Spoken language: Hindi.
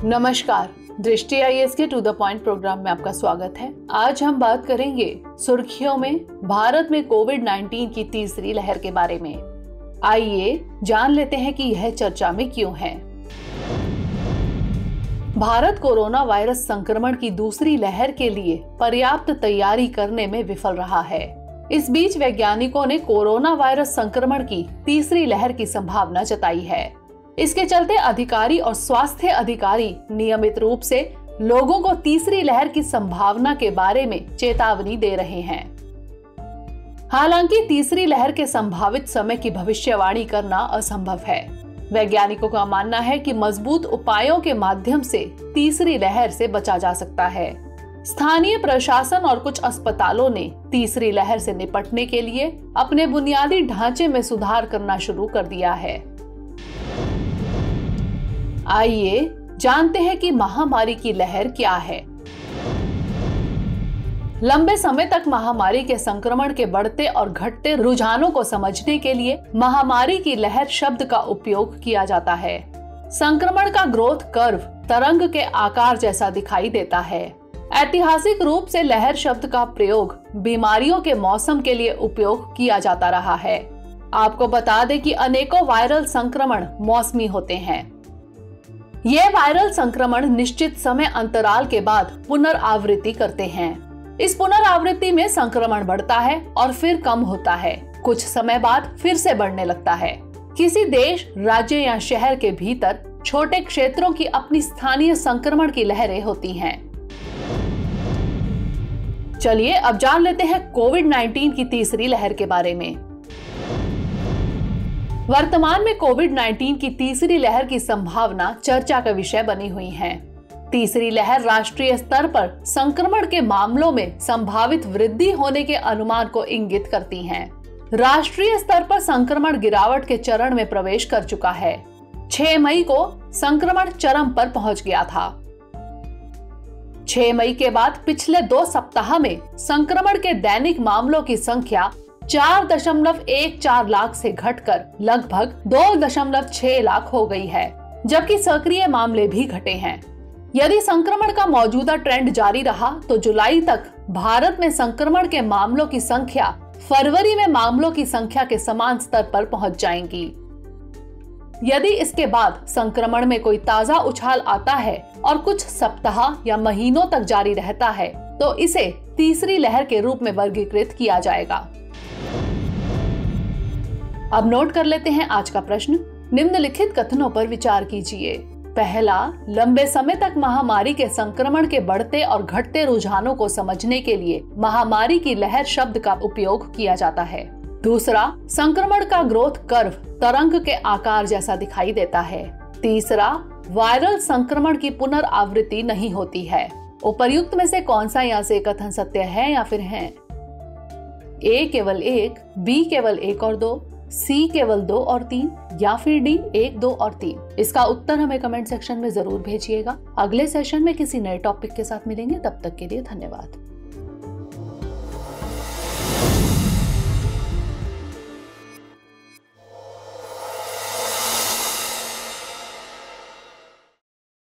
नमस्कार, दृष्टि आईएएस के टू द पॉइंट प्रोग्राम में आपका स्वागत है। आज हम बात करेंगे सुर्खियों में भारत में कोविड-19 की तीसरी लहर के बारे में। आइए जान लेते हैं कि यह चर्चा में क्यों है। भारत कोरोना वायरस संक्रमण की दूसरी लहर के लिए पर्याप्त तैयारी करने में विफल रहा है। इस बीच वैज्ञानिकों ने कोरोना वायरस संक्रमण की तीसरी लहर की संभावना जताई है। इसके चलते अधिकारी और स्वास्थ्य अधिकारी नियमित रूप से लोगों को तीसरी लहर की संभावना के बारे में चेतावनी दे रहे हैं। हालांकि तीसरी लहर के संभावित समय की भविष्यवाणी करना असंभव है। वैज्ञानिकों का मानना है कि मजबूत उपायों के माध्यम से तीसरी लहर से बचा जा सकता है। स्थानीय प्रशासन और कुछ अस्पतालों ने तीसरी लहर से निपटने के लिए अपने बुनियादी ढांचे में सुधार करना शुरू कर दिया है। आइए जानते हैं कि महामारी की लहर क्या है। लंबे समय तक महामारी के संक्रमण के बढ़ते और घटते रुझानों को समझने के लिए महामारी की लहर शब्द का उपयोग किया जाता है। संक्रमण का ग्रोथ कर्व तरंग के आकार जैसा दिखाई देता है। ऐतिहासिक रूप से लहर शब्द का प्रयोग बीमारियों के मौसम के लिए उपयोग किया जाता रहा है। आपको बता दें कि अनेकों वायरल संक्रमण मौसमी होते हैं। ये वायरल संक्रमण निश्चित समय अंतराल के बाद पुनरावृत्ति करते हैं। इस पुनरावृत्ति में संक्रमण बढ़ता है और फिर कम होता है। कुछ समय बाद फिर से बढ़ने लगता है। किसी देश, राज्य या शहर के भीतर छोटे क्षेत्रों की अपनी स्थानीय संक्रमण की लहरें होती हैं। चलिए अब जान लेते हैं कोविड-19 की तीसरी लहर के बारे में। वर्तमान में कोविड-19 की तीसरी लहर की संभावना चर्चा का विषय बनी हुई है। तीसरी लहर राष्ट्रीय स्तर पर संक्रमण के मामलों में संभावित वृद्धि होने के अनुमान को इंगित करती हैं। राष्ट्रीय स्तर पर संक्रमण गिरावट के चरण में प्रवेश कर चुका है। 6 मई को संक्रमण चरम पर पहुंच गया था। 6 मई के बाद पिछले 2 सप्ताह में संक्रमण के दैनिक मामलों की संख्या 4.14 लाख से घटकर लगभग 2.6 लाख हो गई है, जबकि सक्रिय मामले भी घटे हैं। यदि संक्रमण का मौजूदा ट्रेंड जारी रहा तो जुलाई तक भारत में संक्रमण के मामलों की संख्या फरवरी में मामलों की संख्या के समान स्तर पर पहुंच जाएंगी। यदि इसके बाद संक्रमण में कोई ताजा उछाल आता है और कुछ सप्ताह या महीनों तक जारी रहता है तो इसे तीसरी लहर के रूप में वर्गीकृत किया जाएगा। अब नोट कर लेते हैं आज का प्रश्न। निम्नलिखित कथनों पर विचार कीजिए। पहला, लंबे समय तक महामारी के संक्रमण के बढ़ते और घटते रुझानों को समझने के लिए महामारी की लहर शब्द का उपयोग किया जाता है। दूसरा, संक्रमण का ग्रोथ कर्व तरंग के आकार जैसा दिखाई देता है। तीसरा, वायरल संक्रमण की पुनरावृत्ति नहीं होती है। उपर्युक्त में से कौन सा यहाँ से कथन सत्य है या फिर है? ए केवल 1, बी केवल 1 और 2, सी केवल 2 और 3 या फिर डी 1, 2 और 3। इसका उत्तर हमें कमेंट सेक्शन में जरूर भेजिएगा। अगले सेशन में किसी नए टॉपिक के साथ मिलेंगे। तब तक के लिए धन्यवाद।